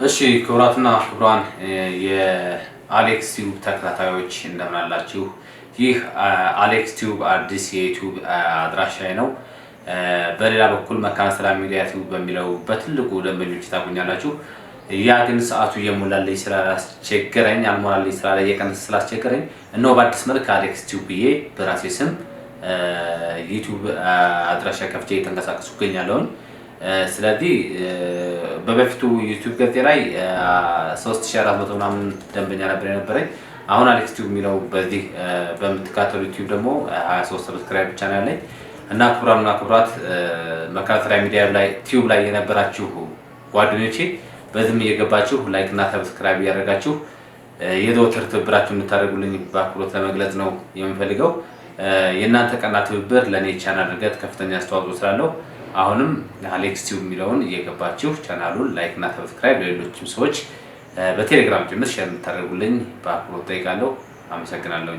እሺ ክቡራትና ክቡራን የአሌክስ ቲዩብ ተከታታዮች እንደምን አላችሁ? ይህ አሌክስ ቲዩብ አዲስ የዩቲዩብ አድራሻዬ ነው። በሌላ በኩል መካነ ሰላም ሚዲያ ቲዩብ በሚለው በትልቁ ደንበኞች ታገኛላችሁ። ያ ግን ሰዓቱ እየሞላልኝ ስላስቸገረኝ አልሞላልኝ ስላለ የቀን ስላስቸገረኝ እነሆ በአዲስ መልክ አሌክስ ቲዩብ ብዬ በራሴ ስም ዩቲዩብ አድራሻ ከፍቼ እየተንቀሳቀስኩ እገኛለሁ። ስለዚህ በበፊቱ ዩቲዩብ ገጽ ላይ 3400 ምናምን ደንበኛ ነበር የነበረኝ። አሁን አሌክስ ቲዩብ የሚለው በዚህ በምትከታተሉ ዩቲዩብ ደግሞ 23 ሰብስክራይብ ብቻ ነው ያለኝ እና ክቡራንና ክቡራት መካነ ሰላም ሚዲያ ላይ ቲዩብ ላይ የነበራችሁ ጓደኞቼ በዚህም እየገባችሁ ላይክ እና ሰብስክራይብ እያደረጋችሁ የዘወትር ትብብራችሁ እንድታደርጉልኝ በአክብሮት ለመግለጽ ነው የምፈልገው። የእናንተ ቀና ትብብር ለኔ ቻናል እድገት ከፍተኛ አስተዋጽኦ ስላለው አሁንም አሌክስ ቲዩብ የሚለውን እየገባችሁ ቻናሉን ላይክ እና ሰብስክራይብ ለሌሎችም ሰዎች በቴሌግራም ጭምር ሼር እንድታደርጉልኝ በአክብሮት ጠይቃለሁ። አመሰግናለሁ።